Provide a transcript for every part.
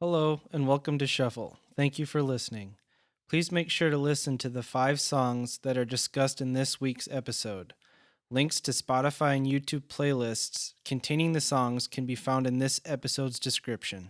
Hello, and welcome to Shuffle. Thank you for listening. Please make sure to listen to the 5 songs that are discussed in this week's episode. Links to Spotify and YouTube playlists containing the songs can be found in this episode's description.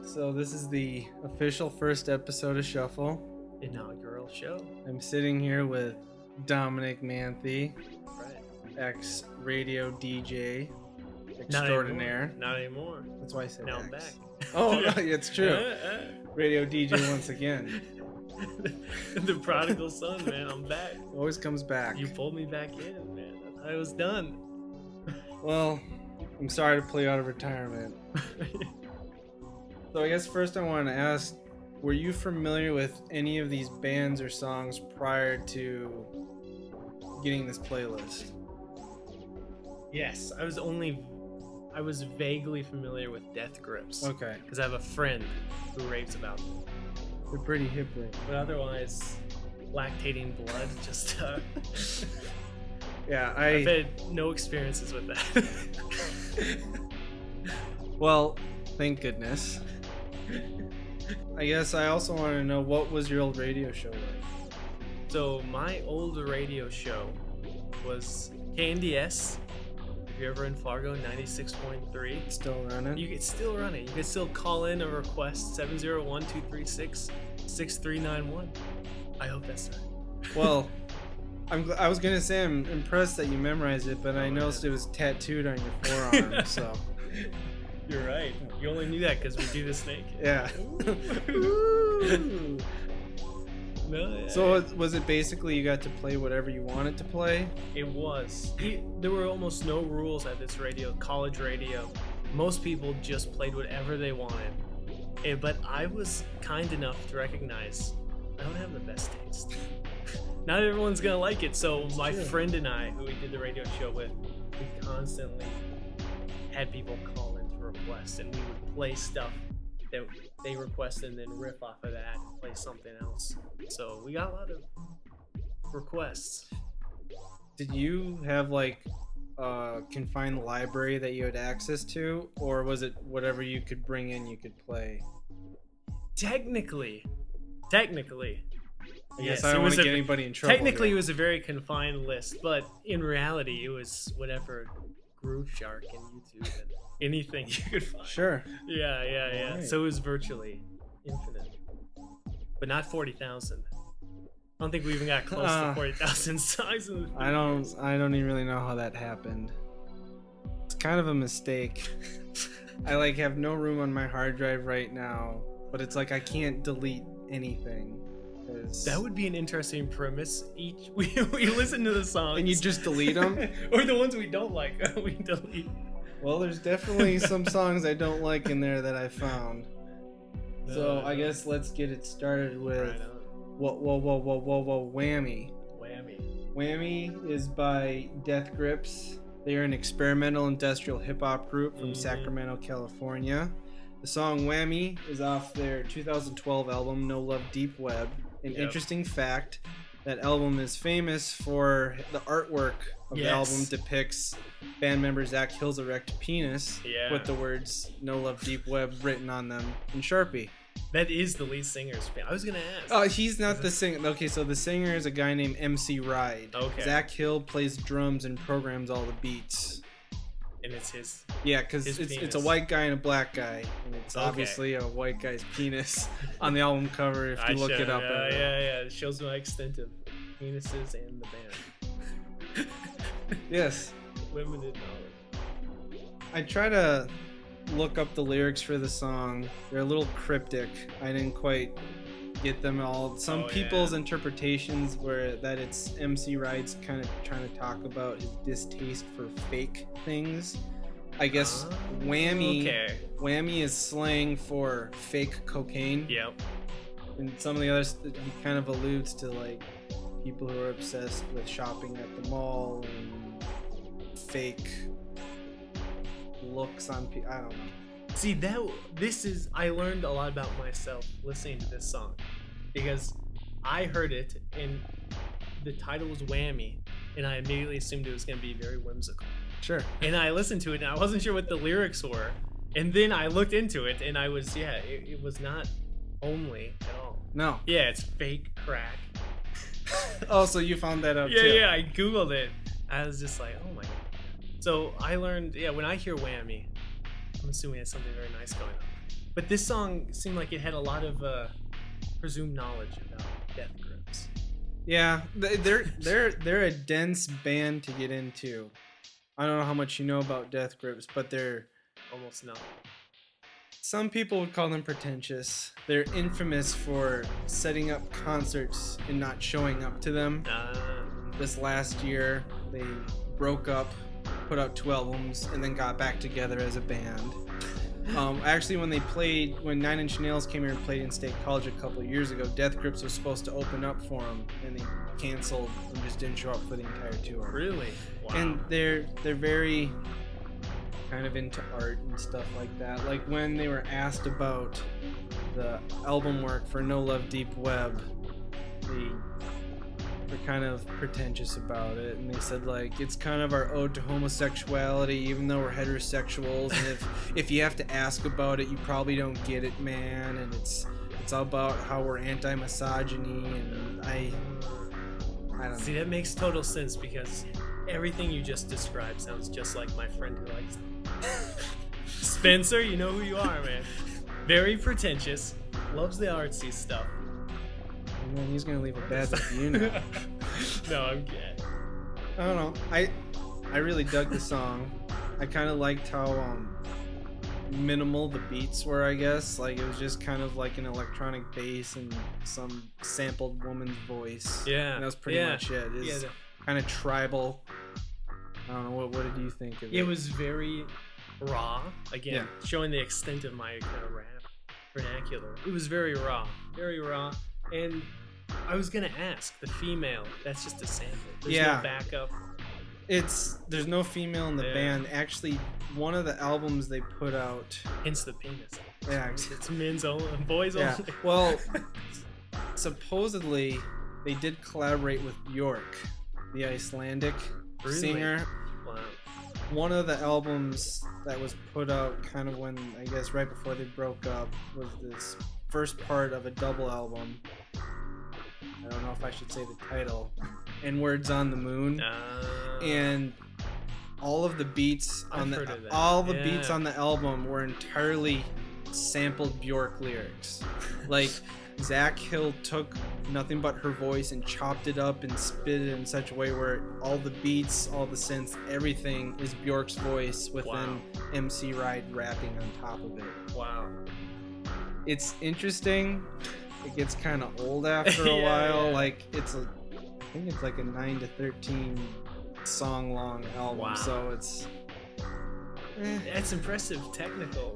So this is the official first episode of Shuffle. Inaugural show. I'm sitting here with Dominic Manthey, Right. ex-radio DJ extraordinaire. Not anymore. That's why I said now ex. I'm back. Oh, it's true. Radio DJ once again. The prodigal son, man. I'm back. Always comes back. You pulled me back in, man. I thought I was done. Well, I'm sorry to pull you out of retirement. So I guess first I want to ask, were you familiar with any of these bands or songs prior to getting this playlist? Yes, I was vaguely familiar with Death Grips. Okay. Because I have a friend who raves about them. They're pretty hip right now. But otherwise, Lactating Blood, just yeah, I've had no experiences with that. Well, thank goodness. I guess I also want to know, what was your old radio show like? So my old radio show was KNDS. If you're ever in Fargo, 96.3. Still running? You can still run it. You can still call in a request, 701-236-6391. I hope that's right. Well, I was going to say I'm impressed that you memorized it, but I noticed it was tattooed on your forearm, so... You're right. You only knew that because we do the snake. Yeah. No, yeah. So was it basically you got to play whatever you wanted to play? It was. There were almost no rules at this radio, college radio. Most people just played whatever they wanted. But I was kind enough to recognize I don't have the best taste. Not everyone's going to like it. So my friend and I, who we did the radio show with, we constantly had people call in for requests, and we would play stuff that they requested and then riff off of that and play something else. So we got a lot of requests. Did you have like a confined library that you had access to, or was it whatever you could bring in you could play? Technically. I guess I don't want to get anybody in trouble. Technically, it was a very confined list, but in reality, it was whatever Groove Shark and YouTube and anything you could find. Sure. Yeah. Right. So it was virtually infinite, but not 40,000. I don't think we even got close to 40,000 songs. I don't even really know how that happened. It's kind of a mistake. I like have no room on my hard drive right now, but it's like I can't delete anything. That would be an interesting premise. We listen to the songs and you just delete them, or the ones we don't like we delete. Well, there's definitely some songs I don't like in there that I found. So I guess let's get it started with Whammy. Whammy is by Death Grips. They are an experimental industrial hip hop group from Sacramento, California. The song Whammy is off their 2012 album No Love Deep Web. An interesting fact, that album is famous for the artwork of the album depicts band member Zach Hill's erect penis with the words No Love Deep Web written on them in Sharpie. That is the lead singer's fan. I was going to ask. Oh, he's not the singer. Okay, so the singer is a guy named MC Ride. Okay. Zach Hill plays drums and programs all the beats. And it's his. Yeah, because it's a white guy and a black guy, and it's obviously a white guy's penis on the album cover. If you look it up, yeah, it shows my extent of penises and the band. Yes. Limited knowledge. I try to look up the lyrics for the song. They're a little cryptic. I didn't quite get them all. Some people's interpretations were that it's MC Ride's kind of trying to talk about his distaste for fake things. I guess whammy is slang for fake cocaine. Yep. And some of the others, he kind of alludes to like people who are obsessed with shopping at the mall and fake looks on people. I don't know. See, I learned a lot about myself listening to this song, because I heard it and the title was Whammy, and I immediately assumed it was going to be very whimsical. Sure. And I listened to it and I wasn't sure what the lyrics were. And then I looked into it and I was, it was not homely at all. No. Yeah, it's fake crack. Oh, so you found that out too? Yeah, I Googled it. I was just like, oh my God. So I learned, when I hear Whammy, I'm assuming it's something very nice going on. But this song seemed like it had a lot of presumed knowledge about death grips. Yeah, they're a dense band to get into. I don't know how much you know about death grips, but they're almost nothing. Some people would call them pretentious. They're infamous for setting up concerts and not showing up to them. This last year, they broke up, put out 2 albums, and then got back together as a band. Actually, when 9 Inch Nails came here and played in State College a couple of years ago, Death Grips was supposed to open up for them, and they canceled and just didn't show up for the entire tour. Really? Wow. And they're very kind of into art and stuff like that. Like when they were asked about the album work for No Love Deep Web, they were kind of pretentious about it, and they said like it's kind of our ode to homosexuality, even though we're heterosexuals, and if you have to ask about it, you probably don't get it, man. And it's all about how we're anti-misogyny, and I don't know. See, that makes total sense, because everything you just described sounds just like my friend who likes them. Spencer, you know who you are, man. Very pretentious, loves the artsy stuff. And then he's gonna leave a bad review now. No, I'm good. I don't know. I really dug the song. I kind of liked how minimal the beats were, I guess. Like it was just kind of like an electronic bass and some sampled woman's voice. Yeah. And that was pretty much it. It's kind of tribal. I don't know. What did you think of it? It was very raw. Again, showing the extent of my kind of rap vernacular. It was very raw. Very raw. And I was going to ask, the female, that's just a sample. There's no backup. There's no female in the band. Actually, one of the albums they put out, hence the penis. Yeah, it's men's only, boys only. Well, supposedly they did collaborate with Björk, the Icelandic singer. Wow. One of the albums that was put out kind of when, I guess, right before they broke up was this first part of a double album. I don't know if I should say the title. And Words on the Moon. And all of the beats on beats on the album were entirely sampled Björk lyrics. Like Zach Hill took nothing but her voice and chopped it up and spit it in such a way where all the beats, all the synths, everything is Björk's voice with then MC Ride rapping on top of it. Wow. It's interesting. It gets kind of old after a while. Like I think it's like a 9 to 13 song long album. Wow. So it's that's impressive technical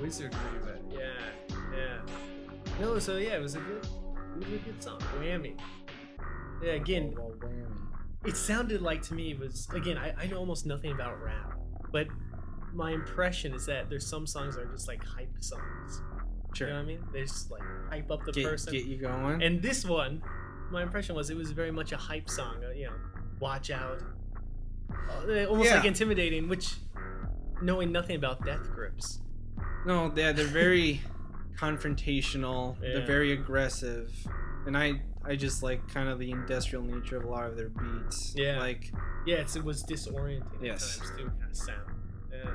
wizardry, but no, so it was a good song. Whammy. Yeah, again, Whammy. It sounded like to me was, again, I know almost nothing about rap, but my impression is that there's some songs that are just like hype songs. Sure. You know what I mean? They just like hype up the person. Get you going. And this one, my impression was it was very much a hype song. Watch out. Almost like intimidating, which, knowing nothing about Death Grips. No, they're very confrontational. Yeah. They're very aggressive. And I just like kind of the industrial nature of a lot of their beats. Yeah. Like, it was disorienting at yes. times too, kind of sound. Yeah.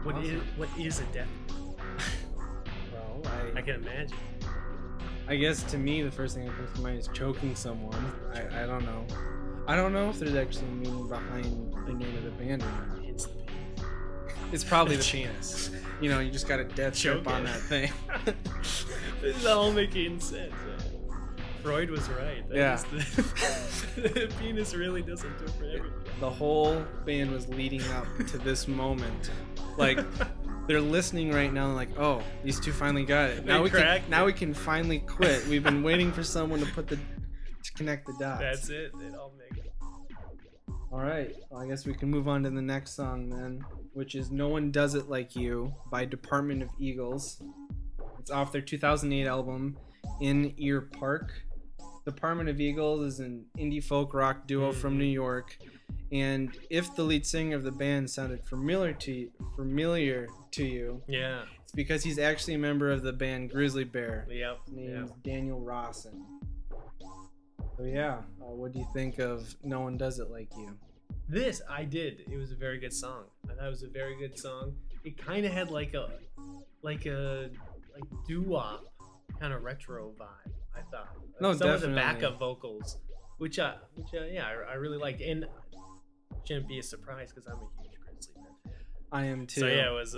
What is a death grip? Well, I can imagine. I guess to me the first thing that comes to mind is choking someone. I don't know. I don't know if there's actually a meaning behind the name of the band or not. It's the penis. It's probably the penis. You just got a death grip on that thing. This is all making sense. Freud was right. The penis really doesn't do it for everything. The whole band was leading up to this moment. Like, they're listening right now and like, oh, these two finally got it. Now we can finally quit. We've been waiting for someone to connect the dots. That's it. It all makes All right. Well, I guess we can move on to the next song then, which is "No One Does It Like You" by Department of Eagles. It's off their 2008 album In Ear Park. Department of Eagles is an indie folk rock duo from New York, and if the lead singer of the band sounded familiar to you, Yeah. it's because he's actually a member of the band Grizzly Bear. Yep. His name's Daniel Rawson. So yeah, what do you think of "No One Does It Like You"? This I did. It was a very good song. I thought it was a very good song. It kind of had like doo-wop kind of retro vibe. I thought. No, some definitely. of the backup vocals, which I really liked, and shouldn't be a surprise because I'm a huge Grizzly Bear fan. I am too. So yeah, it was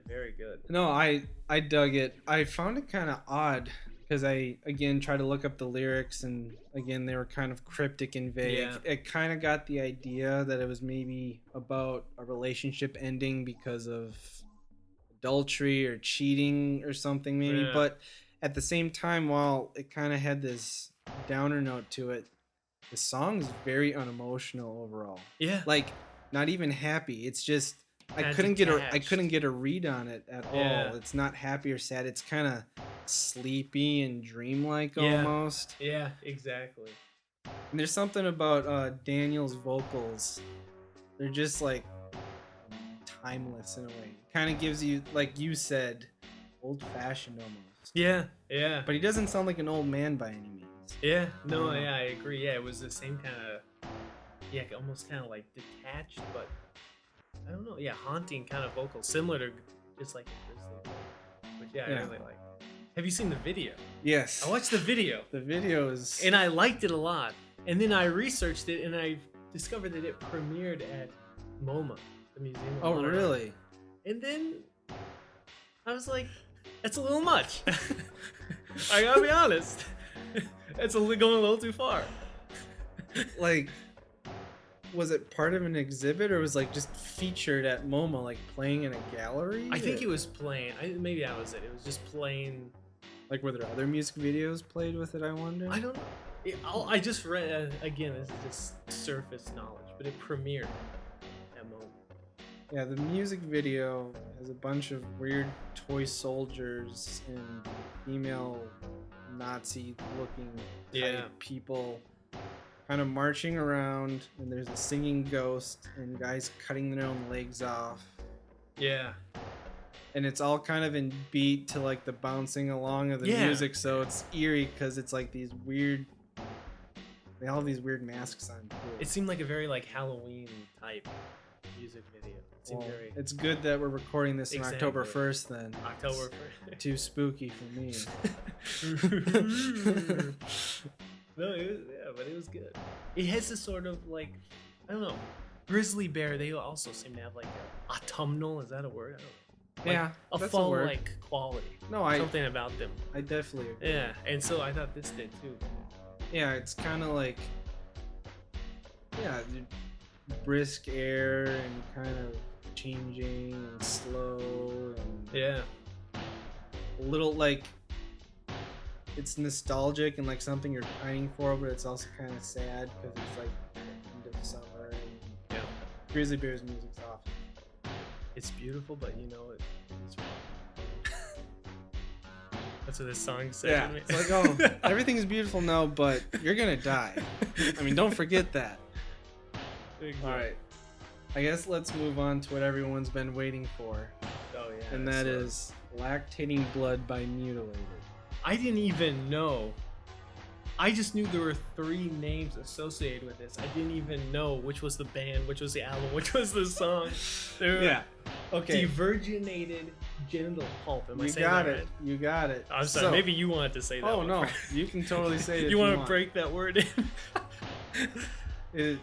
very good. No, I dug it. I found it kind of odd because I again tried to look up the lyrics, and again they were kind of cryptic and vague. Yeah. It kind of got the idea that it was maybe about a relationship ending because of adultery or cheating or something maybe. Yeah. But at the same time, while it kind of had this downer note to it, the song is very unemotional overall. Yeah. Like not even happy. It's just I Kinda couldn't detached. get a read on it at Yeah. all. It's not happy or sad. It's kind of sleepy and dreamlike Yeah. almost. Yeah, exactly. And there's something about Daniel's vocals. They're just like timeless in a way. Kind of gives you, like you said, old-fashioned almost. Yeah, yeah. But he doesn't sound like an old man by any means. Yeah, no, yeah, I agree. Yeah, it was the same kind of, almost kind of like detached, but I don't know. Yeah, haunting kind of vocals, similar to just like a Grizzly Bear. But yeah, I really like it. Have you seen the video? Yes. I watched the video, The video is... and I liked it a lot. And then I researched it, and I discovered that it premiered at MoMA, the Museum of Oh, Modern Art. really? And then I was like, that's a little much. I gotta be honest. It's going a little too far. Like, was it part of an exhibit or was like just featured at MoMA, like playing in a gallery? I think it was playing. Maybe that was it. It was just playing. Like, were there other music videos played with it, I wonder? I don't know. I just read, again, this is just surface knowledge, but it premiered at MoMA. Yeah, the music video has a bunch of weird toy soldiers and female Nazi-looking type people kind of marching around, and there's a singing ghost and guys cutting their own legs off. Yeah. And it's all kind of in beat to like the bouncing along of the music, so it's eerie because it's like these weird... They all have these weird masks on too. It seemed like a very like Halloween type music video. It seemed very... It's good that we're recording this on October 1st then. October 1st. Too spooky for me. No, but it was good. It has this sort of like, I don't know, Grizzly Bear. They also seem to have like a autumnal. Is that a word? I don't know. Like Yeah, a that's fall a word. like quality. No, something about them. I definitely agree. Yeah, and so I thought this did too. Yeah, it's kind of like, brisk air and kind of changing and slow and Yeah. a little like, it's nostalgic and like something you're pining for, but it's also kind of sad because it's like the end of summer and Grizzly Bear's music's off. It's beautiful, but you know it's wrong. That's what this song said. Yeah, to me. it's like, oh, everything's beautiful now, but you're gonna die. I mean, don't forget that. Exactly. All right, I guess let's move on to what everyone's been waiting for, Oh yeah. and that is Lactating Blood by Mutilated. I didn't even know. I just knew there were 3 names associated with this. I didn't even know which was the band, which was the album, which was the song. Yeah. Okay. Devirginated genital pulp. Am I You saying got that it. right? You got it. I'm sorry. So- Maybe you wanted to say that. Oh one no, first. you can totally say it. You want to want. break that word in?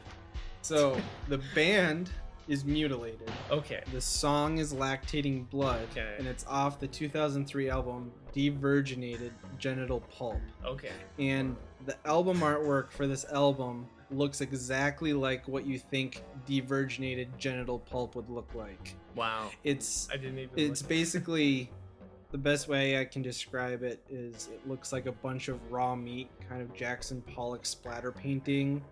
So the band is Mutilated. Okay. The song is Lactating Blood, Okay. and it's off the 2003 album Devirginated Genital Pulp. Okay. And the album artwork for this album looks exactly like what you think devirginated genital pulp would look like. Wow. It's I didn't even. it's basically, the best way I can describe it is it looks like a bunch of raw meat, kind of Jackson Pollock splatter painting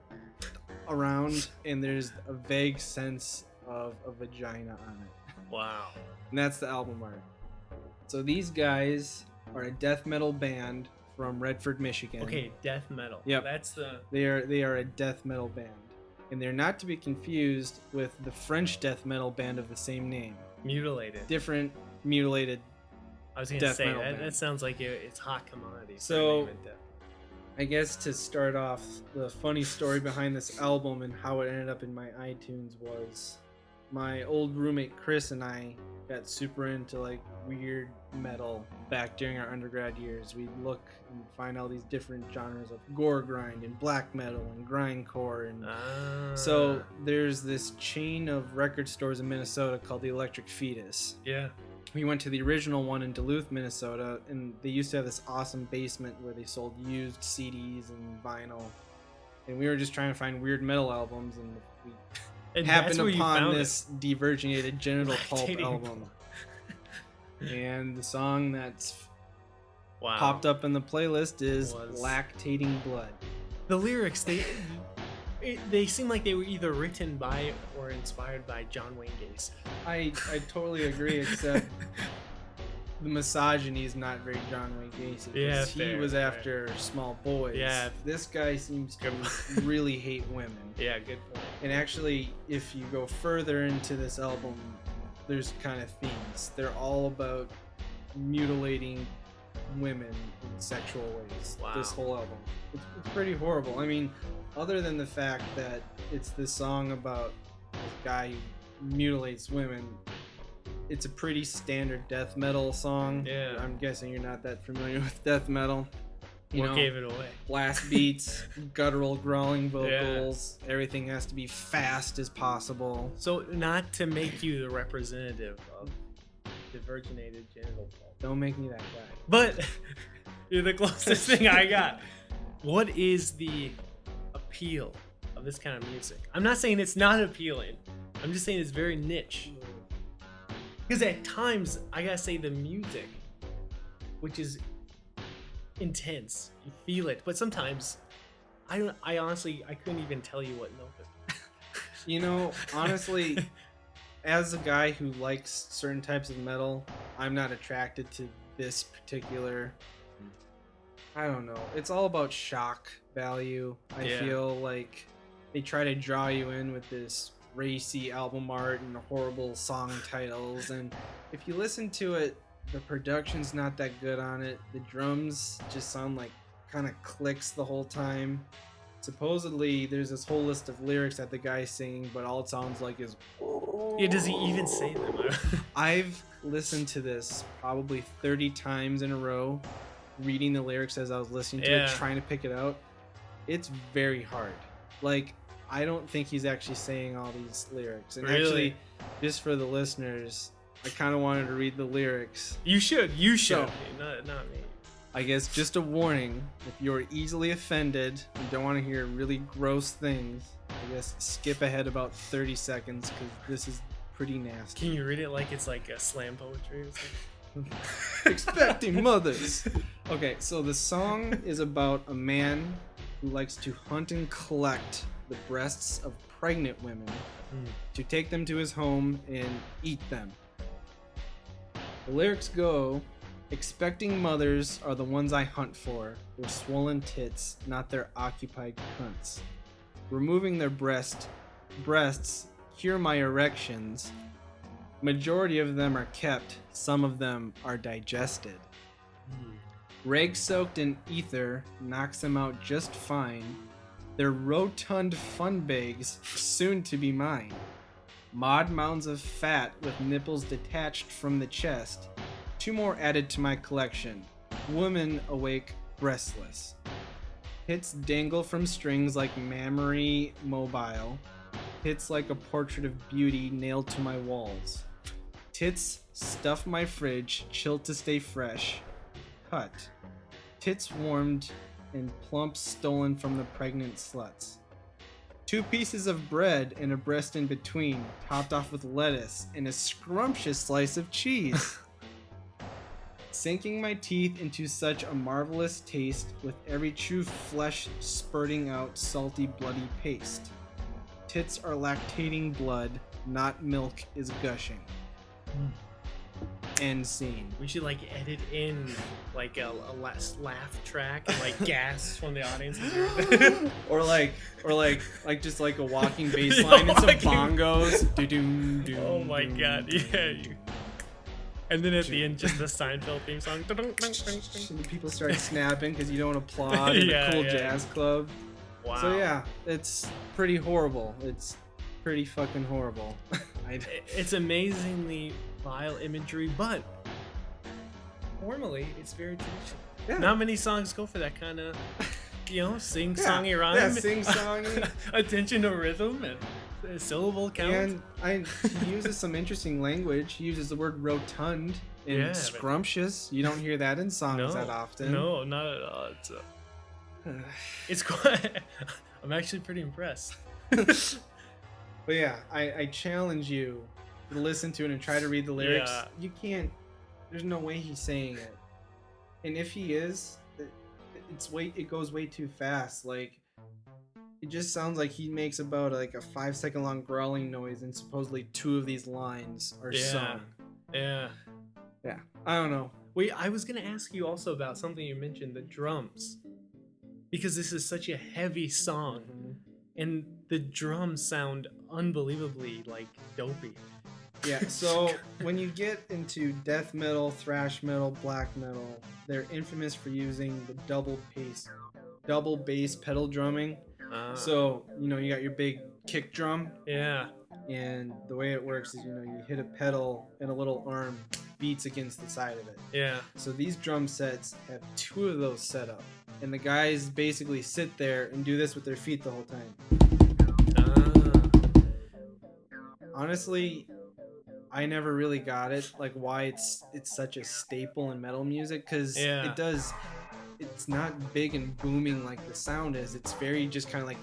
around, and there's a vague sense of a vagina on it. Wow. And that's the album art. So these guys are a death metal band from Redford, Michigan. Okay, death metal. Yep. That's the... They are a death metal band. And they're not to be confused with the French death metal band of the same name. Mutilated. Different Mutilated. I was going to say, that sounds like it's hot commodity. So, I guess to start off, the funny story behind this album and how it ended up in my iTunes was my old roommate Chris and I got super into like weird metal back during our undergrad years. We'd look and find all these different genres of gore grind and black metal and grindcore, and so there's this chain of record stores in Minnesota called the Electric Fetus. Yeah. We went to the original one in Duluth, Minnesota, and they used to have this awesome basement where they sold used CDs and vinyl. And we were just trying to find weird metal albums, and we happened upon this Diverginated Genital Pulp album. And the song that's popped up in the playlist is Lactating Blood. The lyrics, they seem like they were either written by or inspired by John Wayne Gacy. I totally agree, except the misogyny is not very John Wayne Gacy. Yeah, he was after small boys. Yeah. This guy seems to really hate women. Yeah, good point. And actually, if you go further into this album, there's kind of themes. They're all about mutilating women in sexual ways. Wow. This whole album. It's pretty horrible. I mean, other than the fact that it's this song about this guy who mutilates women, it's a pretty standard death metal song. Yeah. I'm guessing you're not that familiar with death metal. What gave it away? Blast beats, guttural growling vocals, everything has to be fast as possible. So not to make you the representative of Diverginated Genital Pulp. Don't make me that guy. But you're the closest thing I got. What is the appeal of this kind of music? I'm not saying it's not appealing. I'm just saying it's very niche. Because at times, I gotta say the music, which is intense, you feel it, but sometimes I honestly couldn't even tell you what note it. You know, honestly, as a guy who likes certain types of metal, I'm not attracted to this particular, I don't know, it's all about shock value. I feel like they try to draw you in with this racy album art and horrible song titles, and if you listen to it, the production's not that good on it. The drums just sound like kind of clicks the whole time. Supposedly, there's this whole list of lyrics that the guy's singing, but all it sounds like is... Yeah, does he even say them? I've listened to this probably 30 times in a row, reading the lyrics as I was listening to it, trying to pick it out. It's very hard. Like, I don't think he's actually saying all these lyrics. And actually, just for the listeners, I kind of wanted to read the lyrics. You should. So, not me. I guess just a warning, if you're easily offended and don't want to hear really gross things, I guess skip ahead about 30 seconds because this is pretty nasty. Can you read it like it's like a slam poetry or something? Expecting mothers. Okay, so the song is about a man who likes to hunt and collect the breasts of pregnant women to take them to his home and eat them. The lyrics go, expecting mothers are the ones I hunt for, their swollen tits, not their occupied cunts. Removing their breasts cure my erections. Majority of them are kept, some of them are digested. Rag soaked in ether knocks them out just fine. Their rotund fun bags soon to be mine. Mod mounds of fat with nipples detached from the chest. 2 more added to my collection. Women awake breastless. Tits dangle from strings like mammary mobile. Tits like a portrait of beauty nailed to my walls. Tits stuff my fridge, chilled to stay fresh. Cut. Tits warmed and plump stolen from the pregnant sluts. 2 pieces of bread and a breast in between, topped off with lettuce and a scrumptious slice of cheese. Sinking my teeth into such a marvelous taste, with every true flesh spurting out salty bloody paste. tits are lactating blood, not milk is gushing. End scene. We should like edit in like a laugh track and like gas from the audience. or like just like a walking bass line and some bongos. Do-doom, doom, oh my doom, god, doom. yeah. And then at the end, just the Seinfeld theme song. And people start snapping because you don't applaud in a cool jazz club. Wow. So yeah, it's pretty horrible. It's pretty fucking horrible. It's amazingly vile imagery, but formally, it's very traditional. Yeah. Not many songs go for that kind of, sing-songy rhyme. Yeah, sing-songy. Attention to rhythm and syllable count. And he uses some interesting language. He uses the word rotund and scrumptious. You don't hear that in songs that often. No, not at all. It's quite... I'm actually pretty impressed. But yeah, I challenge you to listen to it and try to read the lyrics. Yeah. You can't. There's no way he's saying it. And if he is, it goes way too fast. Like, it just sounds like he makes about like a 5-second long growling noise, and supposedly 2 of these lines are sung. Yeah. I don't know. Wait, I was gonna ask you also about something you mentioned, the drums, because this is such a heavy song, and the drums sound unbelievably like dopey. Yeah, so when you get into death metal, thrash metal, black metal, they're infamous for using the double bass pedal drumming. So, you got your big kick drum. Yeah. And the way it works is, you hit a pedal and a little arm beats against the side of it. Yeah. So these drum sets have 2 of those set up. And the guys basically sit there and do this with their feet the whole time. Honestly, I never really got it, like why it's such a staple in metal music, because it's not big and booming like the sound is. It's very just kind of like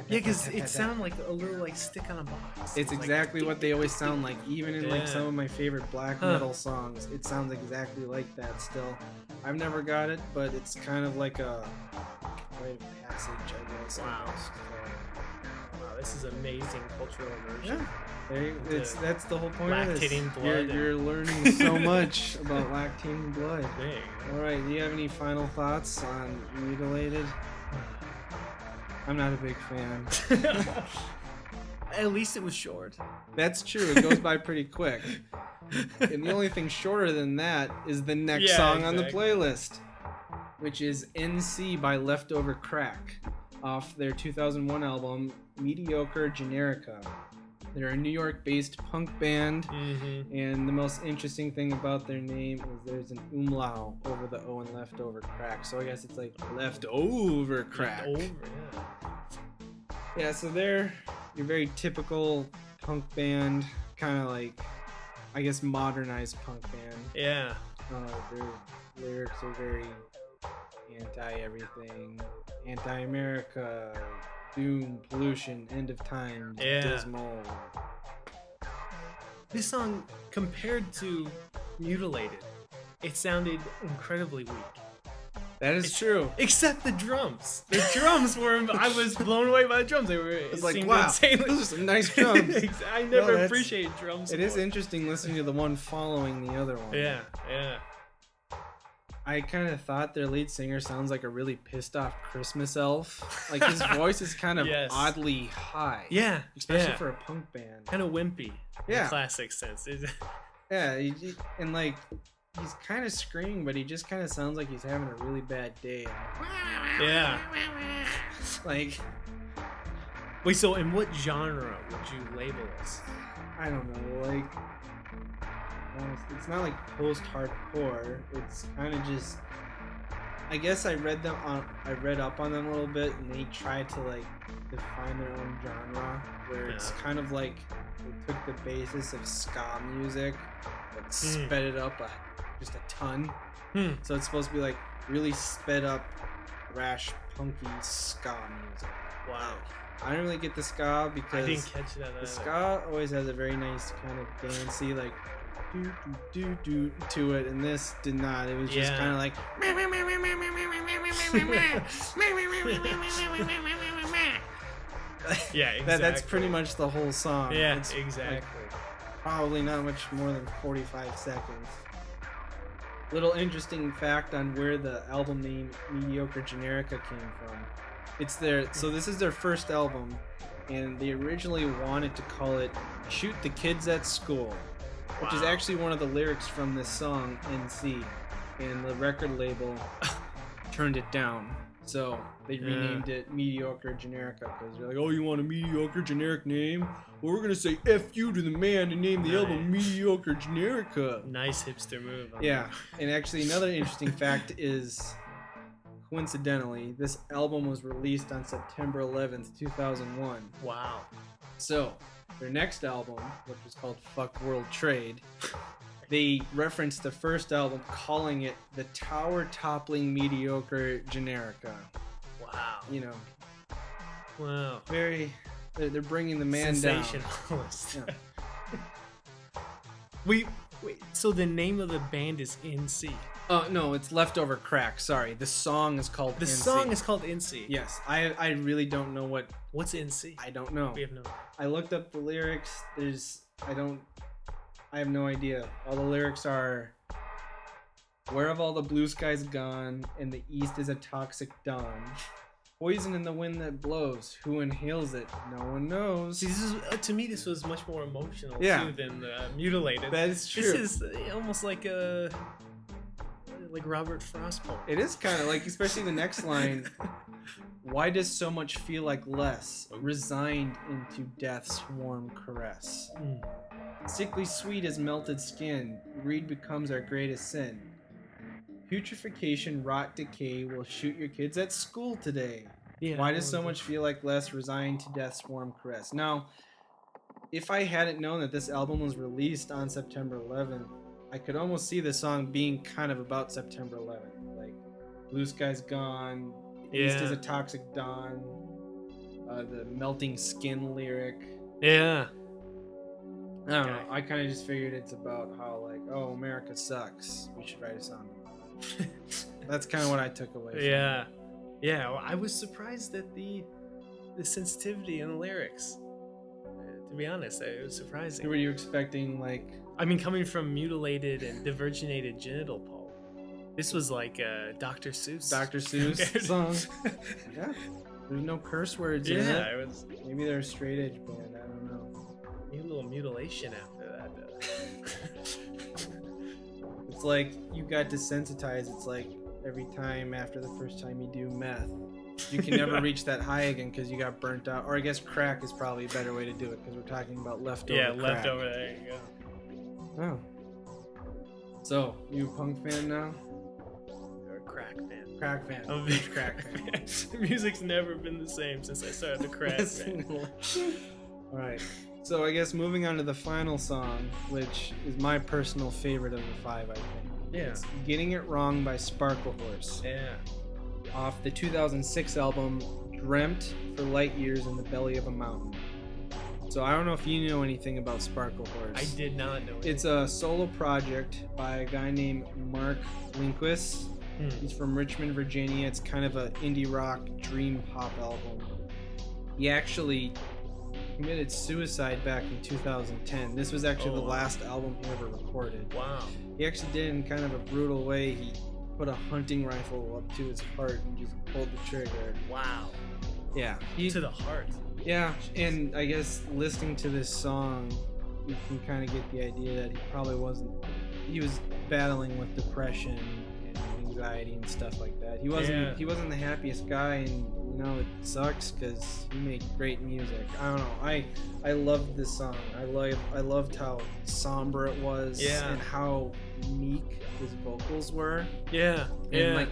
because it sounds like a little like stick on a box. It's exactly what they always sound like, even in like some of my favorite black metal songs. It sounds exactly like that still. I've never got it, but it's kind of like a rite of passage, I guess. Wow. Wow, this is amazing cultural immersion. Yeah. That's the whole point of this. Lactating blood. You're learning so much about lactating blood. Dang. All right, do you have any final thoughts on Mutilated? I'm not a big fan. At least it was short. That's true. It goes by pretty quick. And the only thing shorter than that is the next song on the playlist, which is NC by Leftöver Crack, off their 2001 album Mediocre Generica. They're a New York-based punk band, and the most interesting thing about their name is there's an umlaut over the O in Leftöver Crack. So I guess it's like Leftöver Crack. Yeah, so they're your very typical punk band, kind of like, I guess, modernized punk band. Yeah. Their lyrics are very anti-everything, anti-America, doom, pollution, end of times, dismal. This song, compared to Mutilated, it sounded incredibly weak. That is true. Except the drums. The drums were... I was blown away by the drums. They were... It's like, wow, insanely... those are some nice drums. I never appreciated drums. It is interesting listening to the one following the other one. Yeah. I kind of thought their lead singer sounds like a really pissed off Christmas elf. Like, his voice is kind of oddly high. Yeah. Especially for a punk band. Kind of wimpy. Yeah. In the classic sense. Yeah, and like, he's kind of screaming, but he just kind of sounds like he's having a really bad day. Yeah. Like... Wait, so in what genre would you label this? I don't know, like... It's not like post-hardcore. It's kind of just... I guess I read up on them a little bit, and they tried to like define their own genre, where it's kind of like they took the basis of ska music, but sped it up just a ton. So it's supposed to be like really sped up, thrash, punky ska music. Wow. I don't really get the ska because I didn't catch that. The ska always has a very nice kind of dancey like do to it, and this did not. It was just kind of like Yeah, exactly. That's pretty much the whole song. Yeah, It's exactly. like, probably not much more than 45 seconds. Little interesting fact on where the album name Mediocre Generica came from. So this is their first album, and they originally wanted to call it Shoot the Kids at School, which is actually one of the lyrics from this song, NC, and the record label turned it down. So they renamed it Mediocre Generica because they're like, oh, you want a mediocre generic name? Well, we're going to say F you to the man and name the album Mediocre Generica. Nice hipster move. Yeah, and actually another interesting fact is, coincidentally, this album was released on September 11th, 2001. Wow. So their next album, which was called Fuck World Trade, they referenced the first album calling it the Tower Toppling Mediocre Generica. Wow. You know. Wow. They're bringing the man down. Sensationalist. Yeah. Wait, so the name of the band is NC? No, it's Leftöver Crack. Sorry, the song is called. The NC. song is called NC. Yes, I really don't know What's NC? I don't know. We have no. I looked up the lyrics. I have no idea. All the lyrics are, where have all the blue skies gone, and the east is a toxic dawn. Poison in the wind that blows. Who inhales it? No one knows. See, this is to me. This was much more emotional Yeah. too than Mutilated. That is true. This is almost like Robert Frost poem. It is kind of like, especially the next line. Why does so much feel like less? Resigned into death's warm caress. Sickly sweet as melted skin. Greed becomes our greatest sin. Putrefaction, rot, decay will shoot your kids at school today. Yeah, Why does so much feel like less? Resigned to death's warm caress. Now, if I hadn't known that this album was released on September 11th, I could almost see the song being kind of about September 11th. Like, blue sky's gone, east is a toxic dawn, the melting skin lyric. Yeah. I don't know. I kind of just figured it's about how, like, oh, America sucks. We should write a song about it. That's kind of what I took away from it. Yeah. Well, I was surprised at the sensitivity in the lyrics. To be honest, it was surprising. Were you expecting, like... I mean, coming from Mutilated and Diverginated Genital Pulp, this was like Dr. Seuss. Dr. Seuss song. Yeah. There's no curse words in it. Yeah, it was... Maybe they're a straight edge band. I don't know. A little mutilation after that. It's like you got desensitized. It's like every time after the first time you do meth, you can never reach that high again because you got burnt out. Or I guess crack is probably a better way to do it because we're talking about leftover. Yeah, crack. leftover. There you go. Oh. So, you a punk fan now? Or a crack fan. Crack fan. I'm a big crack fan. The music's never been the same since I started the crack fan. Alright. So I guess moving on to the final song, which is my personal favorite of the five, I think. Yeah. It's Getting It Wrong by Sparklehorse. Yeah. Off the 2006 album Dreamt for Light Years in the Belly of a Mountain. So I don't know if you know anything about Sparklehorse. I did not know anything. It's a solo project by a guy named Mark Lindquist. He's from Richmond, Virginia. It's kind of an indie rock dream pop album. He actually committed suicide back in 2010. This was actually the last album he ever recorded. Wow. He actually did it in kind of a brutal way. He put a hunting rifle up to his heart and just pulled the trigger. Wow. Yeah. To the heart. Yeah, and I guess listening to this song, you can kind of get the idea that he was battling with depression and anxiety and stuff like that. He wasn't the happiest guy, and it sucks because he made great music. I don't know. I loved this song. I loved how somber it was and how meek his vocals were. Yeah. And like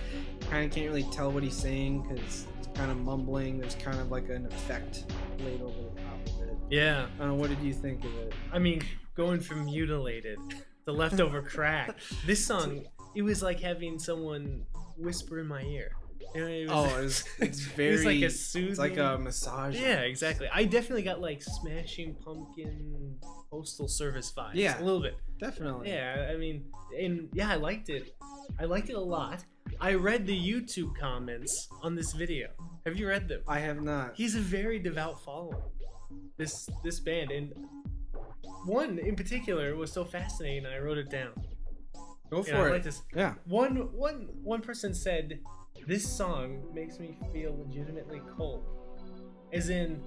kind of can't really tell what he's saying because it's kind of mumbling. There's kind of like an effect laid over the top of it. Yeah. I don't know. What did you think of it? I mean, going from Mutilated to Leftöver Crack, this song, it was like having someone whisper in my ear. It's very. It was like a soothing. It's like a massage. Yeah, exactly. I definitely got like Smashing Pumpkin Postal Service vibes. Yeah, a little bit. Definitely. Yeah, I mean, and yeah, I liked it. I liked it a lot. I read the YouTube comments on this video. Have you read them? I have not. He's a very devout follower. This band, and one in particular was so fascinating. I wrote it down. Go for it. Like this. Yeah. One person said, "This song makes me feel legitimately cold," as in,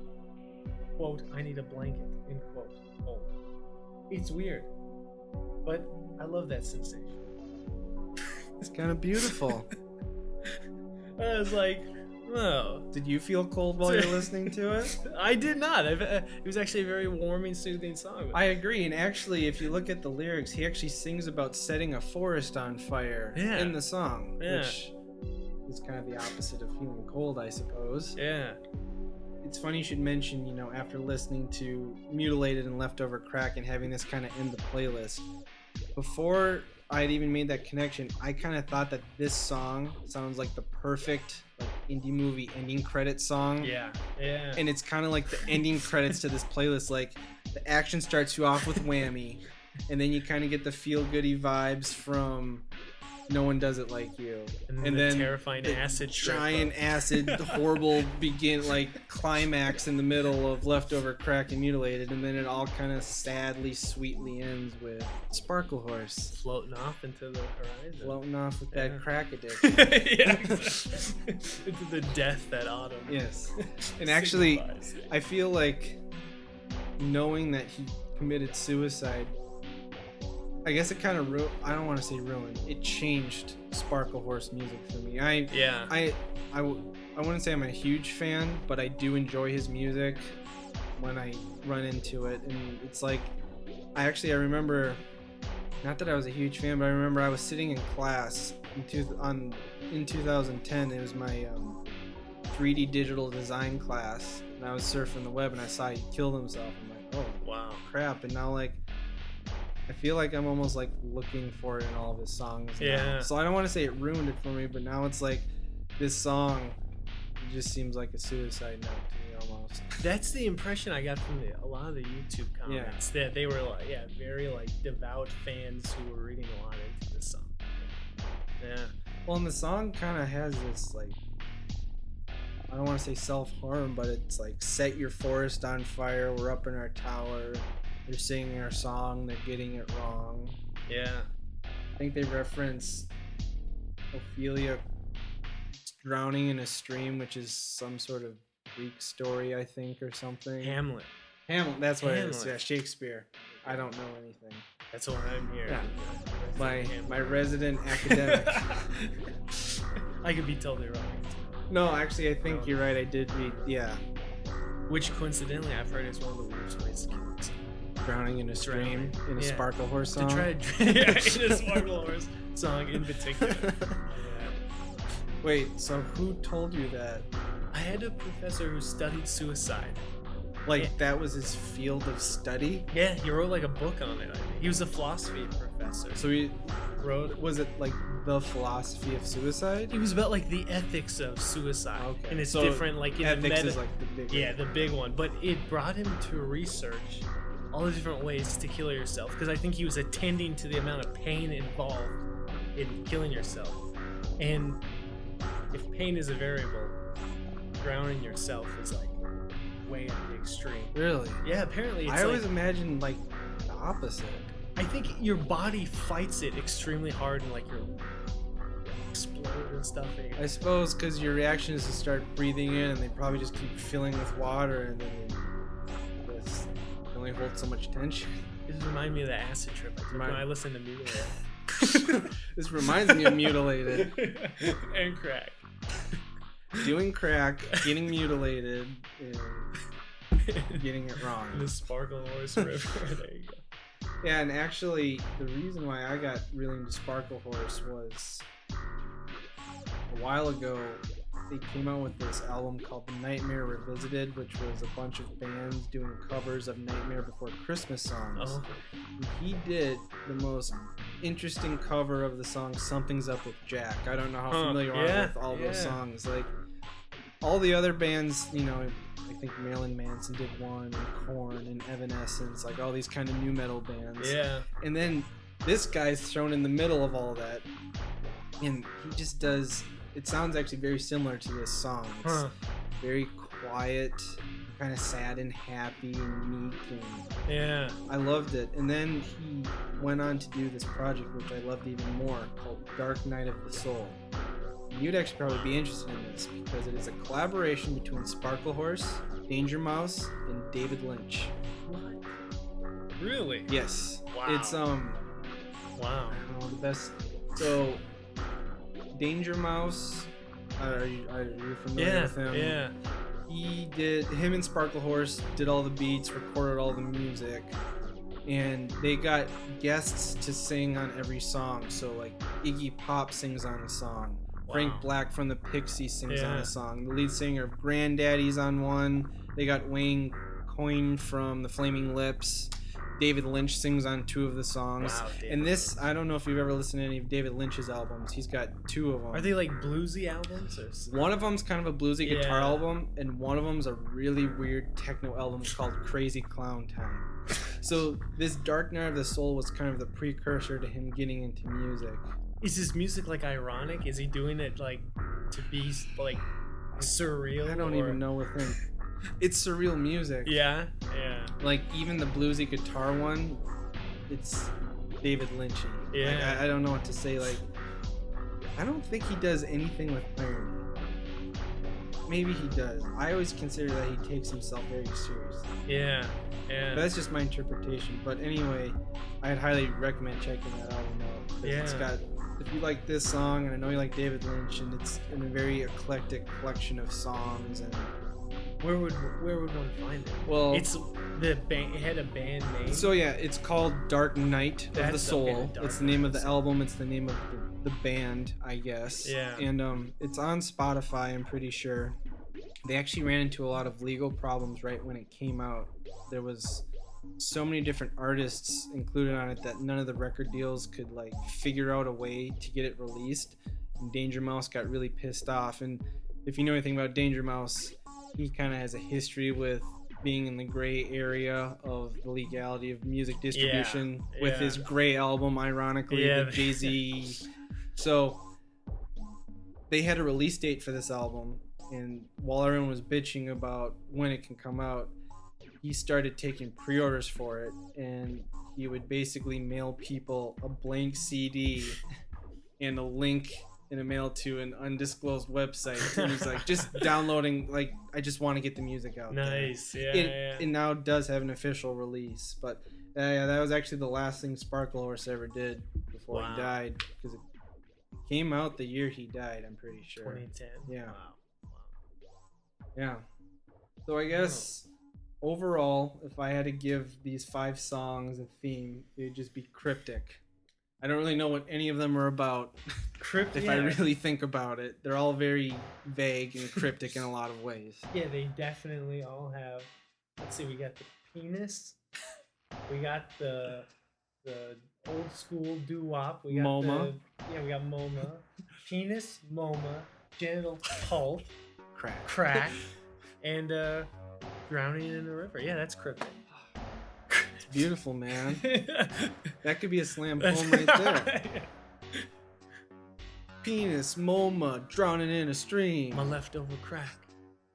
quote, "I need a blanket," end quote, cold. It's weird, but I love that sensation. It's kind of beautiful. I was like, oh. Did you feel cold while you're listening to it? I did not. It was actually a very warming, soothing song. I agree. And actually, if you look at the lyrics, he actually sings about setting a forest on fire in the song, which is kind of the opposite of feeling cold, I suppose. Yeah. It's funny you should mention, after listening to Mutilated and Leftöver Crack and having this kind of end the playlist, before I had even made that connection, I kind of thought that this song sounds like the perfect indie movie ending credit song. Yeah. And it's kind of like the ending credits to this playlist. Like, the action starts you off with Whammy, and then you kind of get the feel-goody vibes from No One Does It Like You, and then terrifying acid trip, giant acid horrible climax in the middle of Leftöver Crack and Mutilated, and then it all kind of sadly sweetly ends with Sparklehorse floating off into the horizon, floating off with that crack addiction. Into the death that autumn. Yes. And actually, I feel like knowing that he committed suicide, I guess it kind of I don't want to say ruined. It changed Sparklehorse music for me. I wouldn't say I'm a huge fan, but I do enjoy his music when I run into it. And it's like, I remember, not that I was a huge fan, but I remember I was sitting in class in 2010. It was my 3D digital design class, and I was surfing the web, and I saw he killed himself. I'm like, oh wow, crap! And now I feel like I'm almost looking for it in all of his songs now. So I don't want to say it ruined it for me, but now it's like this song just seems like a suicide note to me almost. That's the impression I got from a lot of the YouTube comments, that they were very devout fans who were reading a lot into this song. Yeah. Well, and the song kind of has this I don't want to say self-harm, but it's set your forest on fire, we're up in our tower, they're singing our song, they're getting it wrong. Yeah. I think they reference Ophelia drowning in a stream, which is some sort of Greek story, I think, or something. Hamlet, that's what it is. Yeah, Shakespeare. I don't know anything. That's why I'm here. Yeah. My resident academic. I could be totally wrong. No, actually, I think you're right. I did read, Which, coincidentally, I've heard is one of the worst ways to kill yourself. Drowning in a stream in a Sparklehorse song. In a Sparklehorse song in particular. Wait, so who told you that? I had a professor who studied suicide. That was his field of study? Yeah, he wrote a book on it. He was a philosophy professor. So he wrote, was it the philosophy of suicide? It was about the ethics of suicide. Okay. And it's different in ethics is the big one. Yeah, the big one. But it brought him to research all the different ways to kill yourself, because I think he was attending to the amount of pain involved in killing yourself. And if pain is a variable, drowning yourself is way at the extreme. Really? Yeah, apparently it's I always imagined the opposite. I think your body fights it extremely hard, and you're explode and stuff. I suppose because your reaction is to start breathing in, and they probably just keep filling with water, and then you only hold so much tension. This reminds me of the acid trip I took when I listened to Mutilated. This reminds me of Mutilated. And crack. Doing crack, getting mutilated, and getting it wrong. The Sparklehorse River. There you go. Yeah, and actually, the reason why I got really into Sparklehorse was a while ago, they came out with this album called The Nightmare Revisited, which was a bunch of bands doing covers of Nightmare Before Christmas songs. Oh. And he did the most interesting cover of the song Something's Up with Jack. I don't know how familiar you are with all those songs. All the other bands, I think Marilyn Manson did one, and Korn, and Evanescence, all these kind of new metal bands. Yeah. And then this guy's thrown in the middle of all that. and he just does. It sounds actually very similar to this song. It's very quiet, kind of sad and happy and meek, and Yeah. I loved it. And then he went on to do this project, which I loved even more, called Dark Night of the Soul. And you'd actually probably be interested in this because it is a collaboration between Sparklehorse, Danger Mouse, and David Lynch. What? Really? Yes. Wow. It's Wow. I don't know, the best. So Danger Mouse, are you familiar with him? Yeah. Him and Sparklehorse did all the beats, recorded all the music, and they got guests to sing on every song. So like Iggy Pop sings on a song, Frank Black from the Pixies sings on a song, the lead singer of Granddaddy's on one, they got Wayne Coyne from the Flaming Lips, David Lynch sings on 2 of the songs. Wow, and this, I don't know if you've ever listened to any of David Lynch's albums. He's got 2 of them. Are they like bluesy albums? Or One of them's kind of a bluesy guitar album, and one of them's a really weird techno album called Crazy Clown Time. So this Dark Night of the Soul was kind of the precursor to him getting into music. Is his music like ironic? Is he doing it like to be like surreal? I don't even know with him. It's surreal music. Yeah. Like even the bluesy guitar one, it's David Lynchy. Yeah. Like, I don't know what to say. Like, I don't think he does anything with irony. Maybe he does. I always consider that he takes himself very seriously. Yeah. But that's just my interpretation. But anyway, I'd highly recommend checking that album out. 'Cause it's got, if you like this song, and I know you like David Lynch, and it's in a very eclectic collection of songs. And where would one find it? Well, it's the band. It had a band name. So yeah, it's called Dark Night of the Soul. Okay, it's the name of the album. It's the name of the band, I guess. Yeah. And it's on Spotify, I'm pretty sure. They actually ran into a lot of legal problems right when it came out. There was so many different artists included on it that none of the record deals could like figure out a way to get it released. And Danger Mouse got really pissed off. And if you know anything about Danger Mouse, he kind of has a history with being in the gray area of the legality of music distribution with his Gray album, ironically, with Jay-Z. So they had a release date for this album, and while everyone was bitching about when it can come out, he started taking pre-orders for it, and he would basically mail people a blank CD and a link in a mail to an undisclosed website. And he's like, just downloading, like, I just want to get the music out Nice. there. It now does have an official release, but that was actually the last thing Sparklehorse ever did before he died, because it came out the year he died, I'm pretty sure. 2010. Yeah. Wow. Yeah. So I guess overall, if I had to give these 5 songs a theme, it would just be cryptic. I don't really know what any of them are about. If I really think about it, they're all very vague and cryptic in a lot of ways. Yeah, they definitely all have. Let's see, we got the penis, we got the old school doo-wop, we got MoMA. We got MoMA, penis, MoMA, genital pulp, crack, and drowning in a river. Yeah, that's cryptic. It's beautiful, man. That could be a slam poem right there. Penis, MoMA, drowning in a stream. My leftover crack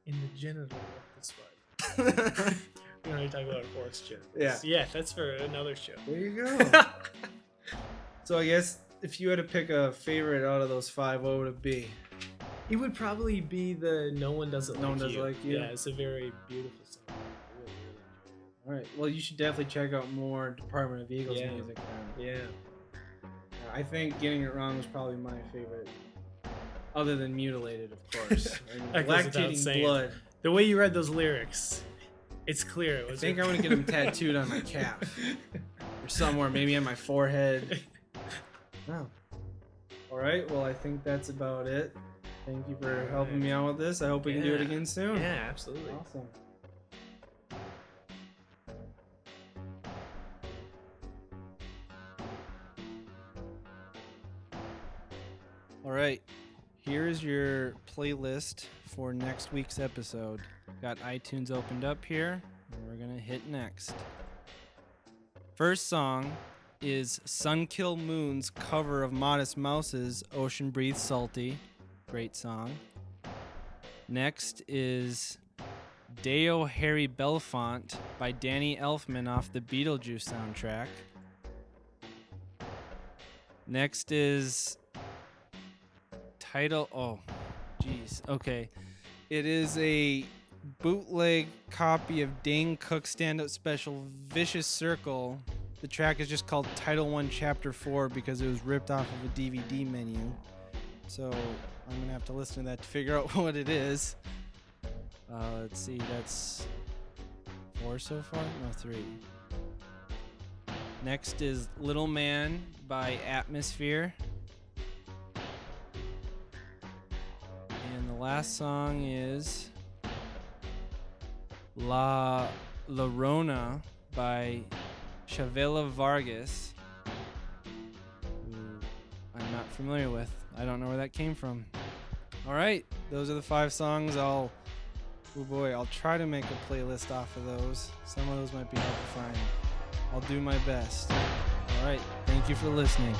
in the genital of the spud. We already talked about horse genitals. Yeah, that's for another show. There you go. So I guess if you had to pick a favorite out of those 5, what would it be? It would probably be the No One Does It Like You. No One Does It Like You? Yeah, it's a very beautiful song. I really enjoyed it. All right. Well, you should definitely check out more Department of Eagles music then. Yeah. I think Getting It Wrong was probably my favorite, other than Mutilated, of course. Lactating Blood. The way you read those lyrics, it's clear. I think I'm going to get them tattooed on my calf. Or somewhere, maybe on my forehead. Oh. All right. Well, I think that's about it. Thank you for helping me out with this. I hope we can do it again soon. Yeah, absolutely. Awesome. All right, here is your playlist for next week's episode. Got iTunes opened up here, and we're gonna hit next. First song is Sunkill Moon's cover of Modest Mouse's Ocean Breathe Salty. Great song. Next is Deo Harry Belefonte by Danny Elfman off the Beetlejuice soundtrack. Next is okay. It is a bootleg copy of Dane Cook's stand-up special Vicious Circle. The track is just called Title 1 Chapter 4 because it was ripped off of a DVD menu. So I'm going to have to listen to that to figure out what it is. Let's see, that's 4 so far? No, 3. Next is Little Man by Atmosphere. And the last song is Llorona by Chavela Vargas, who I'm not familiar with. I don't know where that came from. All right, those are the 5 songs. I'll try to make a playlist off of those. Some of those might be hard to find. I'll do my best. All right, thank you for listening.